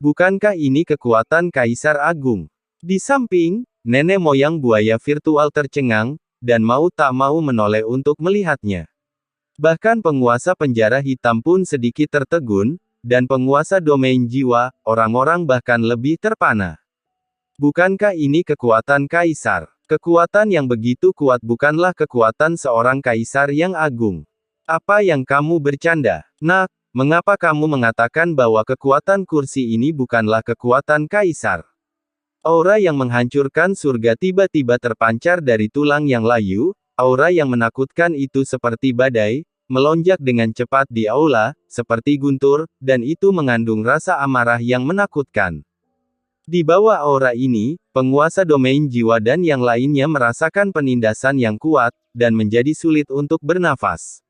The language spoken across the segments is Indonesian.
Bukankah ini kekuatan Kaisar Agung? Di samping, nenek moyang buaya virtual tercengang, dan mau tak mau menoleh untuk melihatnya. Bahkan penguasa penjara hitam pun sedikit tertegun, dan penguasa domain jiwa, orang-orang bahkan lebih terpana. Bukankah ini kekuatan Kaisar? Kekuatan yang begitu kuat bukanlah kekuatan seorang Kaisar yang agung. Apa yang kamu bercanda? Nak, mengapa kamu mengatakan bahwa kekuatan kursi ini bukanlah kekuatan Kaisar? Aura yang menghancurkan surga tiba-tiba terpancar dari tulang yang layu, aura yang menakutkan itu seperti badai, melonjak dengan cepat di aula, seperti guntur, dan itu mengandung rasa amarah yang menakutkan. Di bawah aura ini, penguasa domain jiwa dan yang lainnya merasakan penindasan yang kuat, dan menjadi sulit untuk bernafas.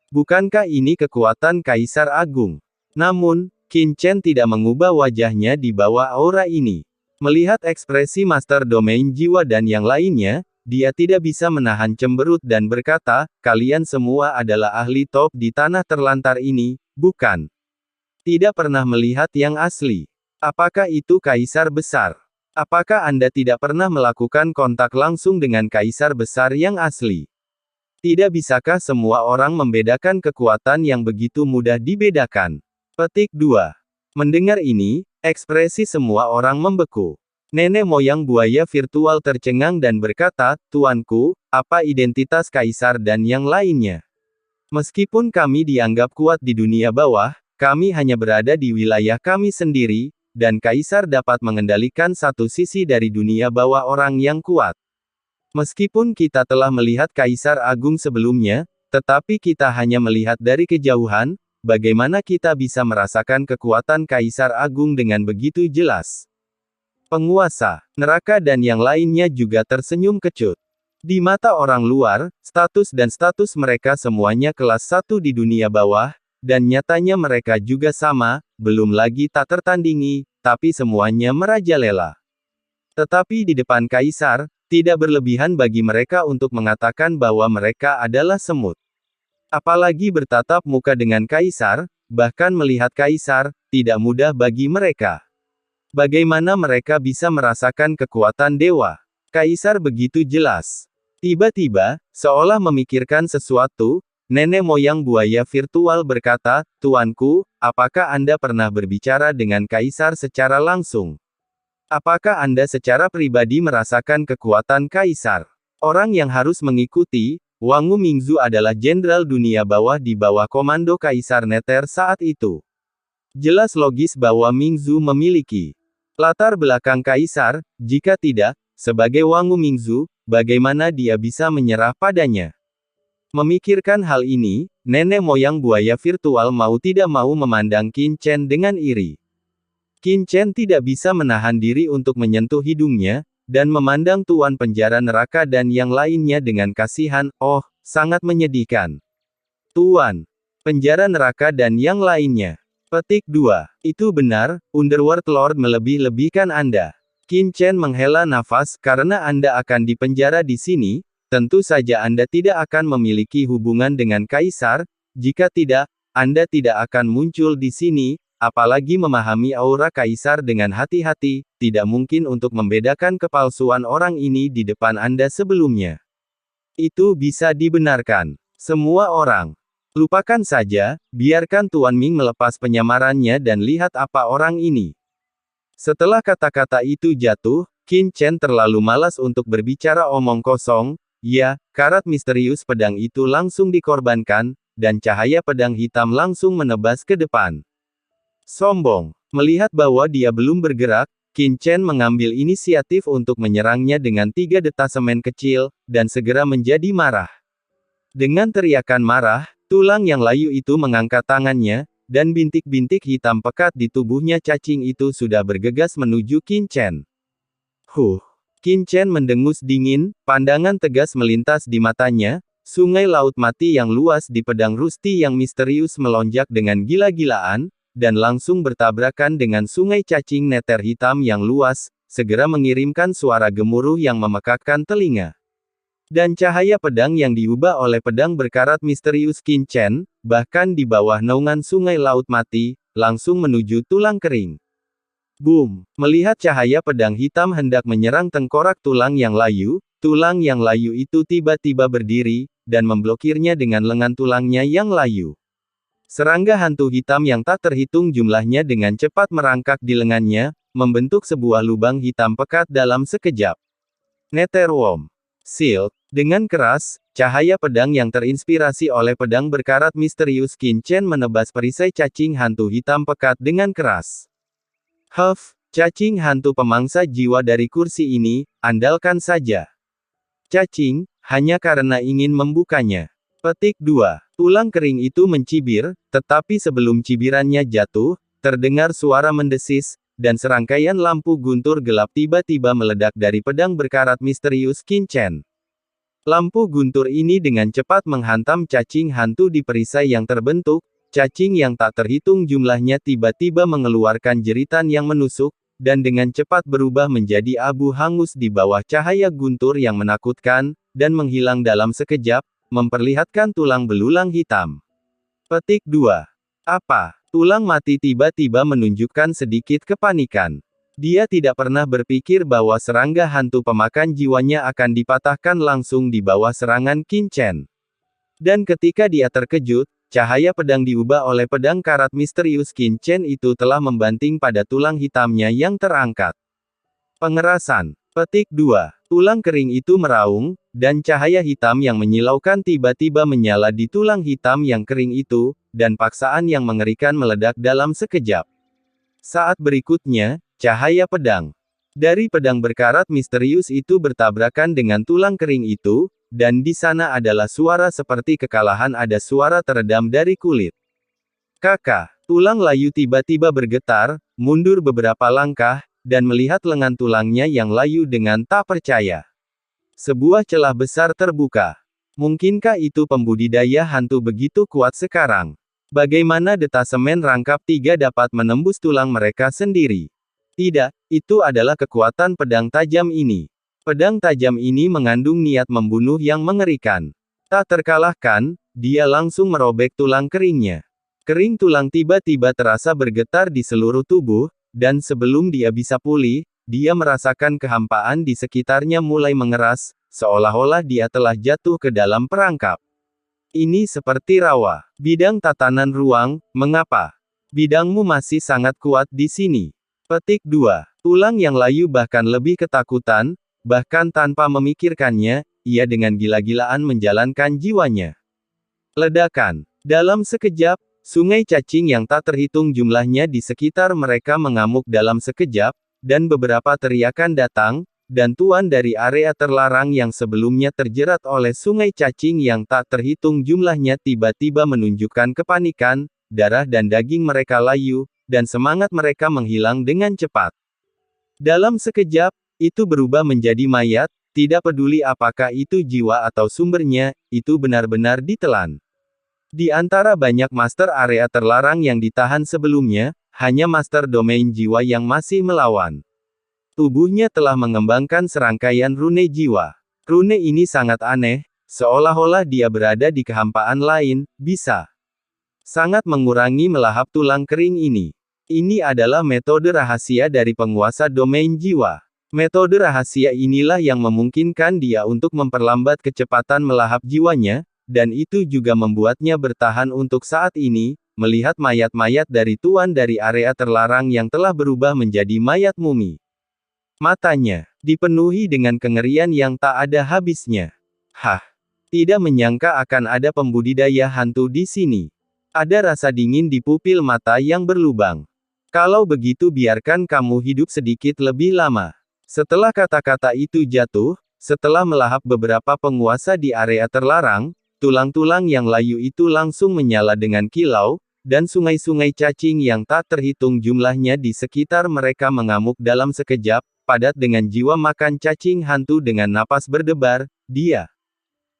Bukankah ini kekuatan Kaisar Agung? Namun, Qin Chen tidak mengubah wajahnya di bawah aura ini. Melihat ekspresi Master Domain Jiwa dan yang lainnya, dia tidak bisa menahan cemberut dan berkata, kalian semua adalah ahli top di tanah terlantar ini, bukan? Tidak pernah melihat yang asli. Apakah itu Kaisar Besar? Apakah Anda tidak pernah melakukan kontak langsung dengan Kaisar Besar yang asli? Tidak bisakah semua orang membedakan kekuatan yang begitu mudah dibedakan? Petik 2. Mendengar ini, ekspresi semua orang membeku. Nenek moyang buaya virtual tercengang dan berkata, Tuanku, apa identitas Kaisar dan yang lainnya? Meskipun kami dianggap kuat di dunia bawah, kami hanya berada di wilayah kami sendiri, dan Kaisar dapat mengendalikan satu sisi dari dunia bawah orang yang kuat. Meskipun kita telah melihat Kaisar Agung sebelumnya, tetapi kita hanya melihat dari kejauhan, bagaimana kita bisa merasakan kekuatan Kaisar Agung dengan begitu jelas? Penguasa, neraka dan yang lainnya juga tersenyum kecut. Di mata orang luar, status mereka semuanya kelas 1 di dunia bawah, dan nyatanya mereka juga sama, belum lagi tak tertandingi, tapi semuanya merajalela. Tetapi di depan Kaisar, tidak berlebihan bagi mereka untuk mengatakan bahwa mereka adalah semut. Apalagi bertatap muka dengan Kaisar, bahkan melihat Kaisar, tidak mudah bagi mereka. Bagaimana mereka bisa merasakan kekuatan dewa? Kaisar begitu jelas. Tiba-tiba, seolah memikirkan sesuatu, nenek moyang buaya virtual berkata, Tuanku, apakah Anda pernah berbicara dengan Kaisar secara langsung? Apakah Anda secara pribadi merasakan kekuatan Kaisar? Orang yang harus mengikuti, Wangu Mingzu adalah jenderal dunia bawah di bawah komando Kaisar Nether saat itu. Jelas logis bahwa Mingzu memiliki latar belakang Kaisar, jika tidak, sebagai Wangu Mingzu, bagaimana dia bisa menyerah padanya? Memikirkan hal ini, nenek moyang buaya virtual mau tidak mau memandang Qin Chen dengan iri. Qin Chen tidak bisa menahan diri untuk menyentuh hidungnya, dan memandang tuan penjara neraka dan yang lainnya dengan kasihan, oh, sangat menyedihkan. Tuan penjara neraka dan yang lainnya. Petik 2. Itu benar, Underworld Lord melebih-lebihkan Anda. Qin Chen menghela nafas, karena Anda akan dipenjara di sini, tentu saja Anda tidak akan memiliki hubungan dengan Kaisar, jika tidak, Anda tidak akan muncul di sini. Apalagi memahami aura Kaisar dengan hati-hati, tidak mungkin untuk membedakan kepalsuan orang ini di depan Anda sebelumnya. Itu bisa dibenarkan. Semua orang. Lupakan saja, biarkan Tuan Ming melepas penyamarannya dan lihat apa orang ini. Setelah kata-kata itu jatuh, Qin Chen terlalu malas untuk berbicara omong kosong, ya, karat misterius pedang itu langsung dikorbankan, dan cahaya pedang hitam langsung menebas ke depan. Sombong. Melihat bahwa dia belum bergerak, Qin Chen mengambil inisiatif untuk menyerangnya dengan 3 detasemen kecil, dan segera menjadi marah. Dengan teriakan marah, tulang yang layu itu mengangkat tangannya, dan bintik-bintik hitam pekat di tubuhnya cacing itu sudah bergegas menuju Qin Chen. Qin Chen mendengus dingin, pandangan tegas melintas di matanya, sungai laut mati yang luas di pedang Rusty yang misterius melonjak dengan gila-gilaan, dan langsung bertabrakan dengan sungai cacing neter hitam yang luas, segera mengirimkan suara gemuruh yang memekakkan telinga. Dan cahaya pedang yang diubah oleh pedang berkarat misterius Qin Chen, bahkan di bawah naungan sungai laut mati, langsung menuju tulang kering. Boom! Melihat cahaya pedang hitam hendak menyerang tengkorak tulang yang layu itu tiba-tiba berdiri, dan memblokirnya dengan lengan tulangnya yang layu. Serangga hantu hitam yang tak terhitung jumlahnya dengan cepat merangkak di lengannya, membentuk sebuah lubang hitam pekat dalam sekejap. Netherworm. Shield. Dengan keras, cahaya pedang yang terinspirasi oleh pedang berkarat misterius Qin Chen menebas perisai cacing hantu hitam pekat dengan keras. Huff, cacing hantu pemangsa jiwa dari kursi ini, andalkan saja. Cacing, hanya karena ingin membukanya. Petik 2. Tulang kering itu mencibir, tetapi sebelum cibirannya jatuh, terdengar suara mendesis, dan serangkaian lampu guntur gelap tiba-tiba meledak dari pedang berkarat misterius Qin Chen. Lampu guntur ini dengan cepat menghantam cacing hantu di perisai yang terbentuk. Cacing yang tak terhitung jumlahnya tiba-tiba mengeluarkan jeritan yang menusuk, dan dengan cepat berubah menjadi abu hangus di bawah cahaya guntur yang menakutkan, dan menghilang dalam sekejap, memperlihatkan tulang belulang hitam. Petik 2. Apa? Tulang mati tiba-tiba menunjukkan sedikit kepanikan. Dia tidak pernah berpikir bahwa serangga hantu pemakan jiwanya akan dipatahkan langsung di bawah serangan Qin Chen. Dan ketika dia terkejut, cahaya pedang diubah oleh pedang karat misterius Qin Chen itu telah membanting pada tulang hitamnya yang terangkat. Pengerasan. Petik 2. Tulang kering itu meraung, dan cahaya hitam yang menyilaukan tiba-tiba menyala di tulang hitam yang kering itu, dan paksaan yang mengerikan meledak dalam sekejap. Saat berikutnya, cahaya pedang dari pedang berkarat misterius itu bertabrakan dengan tulang kering itu, dan di sana adalah suara seperti kekalahan, ada suara teredam dari kulit. Kakak, tulang layu tiba-tiba bergetar, mundur beberapa langkah, dan melihat lengan tulangnya yang layu dengan tak percaya. Sebuah celah besar terbuka. Mungkinkah itu pembudidaya hantu begitu kuat sekarang? Bagaimana detasemen rangkap 3 dapat menembus tulang mereka sendiri? Tidak, itu adalah kekuatan pedang tajam ini. Pedang tajam ini mengandung niat membunuh yang mengerikan. Tak terkalahkan, dia langsung merobek tulang keringnya. Kering tulang tiba-tiba terasa bergetar di seluruh tubuh, dan sebelum dia bisa pulih, dia merasakan kehampaan di sekitarnya mulai mengeras, seolah-olah dia telah jatuh ke dalam perangkap. Ini seperti rawa. Bidang tatanan ruang, mengapa? Bidangmu masih sangat kuat di sini. Petik 2. Tulang yang layu bahkan lebih ketakutan, bahkan tanpa memikirkannya, ia dengan gila-gilaan menjalankan jiwanya. Ledakan. Dalam sekejap, sungai cacing yang tak terhitung jumlahnya di sekitar mereka mengamuk dalam sekejap, dan beberapa teriakan datang, dan tuan dari area terlarang yang sebelumnya terjerat oleh sungai cacing yang tak terhitung jumlahnya tiba-tiba menunjukkan kepanikan, darah dan daging mereka layu, dan semangat mereka menghilang dengan cepat. Dalam sekejap, itu berubah menjadi mayat, tidak peduli apakah itu jiwa atau sumbernya, itu benar-benar ditelan. Di antara banyak master area terlarang yang ditahan sebelumnya, hanya master domain jiwa yang masih melawan. Tubuhnya telah mengembangkan serangkaian rune jiwa. Rune ini sangat aneh, seolah-olah dia berada di kehampaan lain, bisa sangat mengurangi melahap tulang kering ini. Ini adalah metode rahasia dari penguasa domain jiwa. Metode rahasia inilah yang memungkinkan dia untuk memperlambat kecepatan melahap jiwanya, dan itu juga membuatnya bertahan untuk saat ini, melihat mayat-mayat dari tuan dari area terlarang yang telah berubah menjadi mayat mumi. Matanya dipenuhi dengan kengerian yang tak ada habisnya. Hah! Tidak menyangka akan ada pembudidaya hantu di sini. Ada rasa dingin di pupil mata yang berlubang. Kalau begitu biarkan kamu hidup sedikit lebih lama. Setelah kata-kata itu jatuh, setelah melahap beberapa penguasa di area terlarang, tulang-tulang yang layu itu langsung menyala dengan kilau, dan sungai-sungai cacing yang tak terhitung jumlahnya di sekitar mereka mengamuk dalam sekejap, padat dengan jiwa makan cacing hantu dengan napas berdebar, dia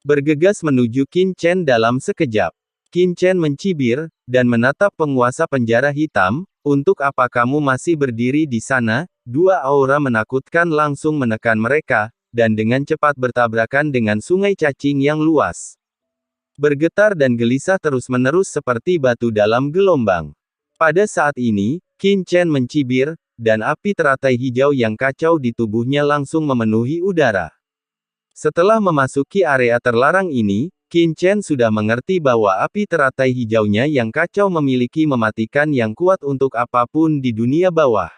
bergegas menuju Qin Chen dalam sekejap. Qin Chen mencibir, dan menatap penguasa penjara hitam, untuk apa kamu masih berdiri di sana? Dua aura menakutkan langsung menekan mereka, dan dengan cepat bertabrakan dengan sungai cacing yang luas. Bergetar dan gelisah terus-menerus seperti batu dalam gelombang. Pada saat ini, Qin Chen mencibir, dan api teratai hijau yang kacau di tubuhnya langsung memenuhi udara. Setelah memasuki area terlarang ini, Qin Chen sudah mengerti bahwa api teratai hijaunya yang kacau memiliki mematikan yang kuat untuk apapun di dunia bawah.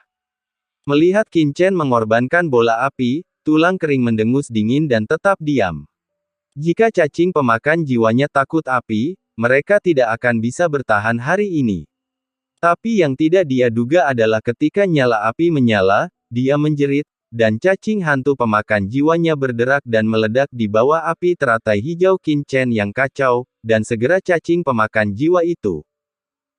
Melihat Qin Chen mengorbankan bola api, tulang kering mendengus dingin dan tetap diam. Jika cacing pemakan jiwanya takut api, mereka tidak akan bisa bertahan hari ini. Tapi yang tidak dia duga adalah ketika nyala api menyala, dia menjerit, dan cacing hantu pemakan jiwanya berderak dan meledak di bawah api teratai hijau Qin Chen yang kacau, dan segera cacing pemakan jiwa itu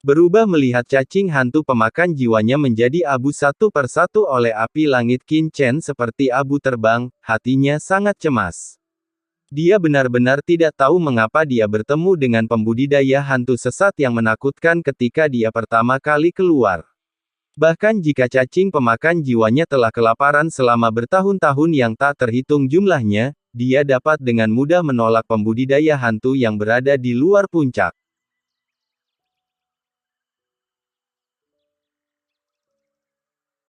berubah melihat cacing hantu pemakan jiwanya menjadi abu satu persatu oleh api langit Qin Chen seperti abu terbang, hatinya sangat cemas. Dia benar-benar tidak tahu mengapa dia bertemu dengan pembudidaya hantu sesat yang menakutkan ketika dia pertama kali keluar. Bahkan jika cacing pemakan jiwanya telah kelaparan selama bertahun-tahun yang tak terhitung jumlahnya, dia dapat dengan mudah menolak pembudidaya hantu yang berada di luar puncak.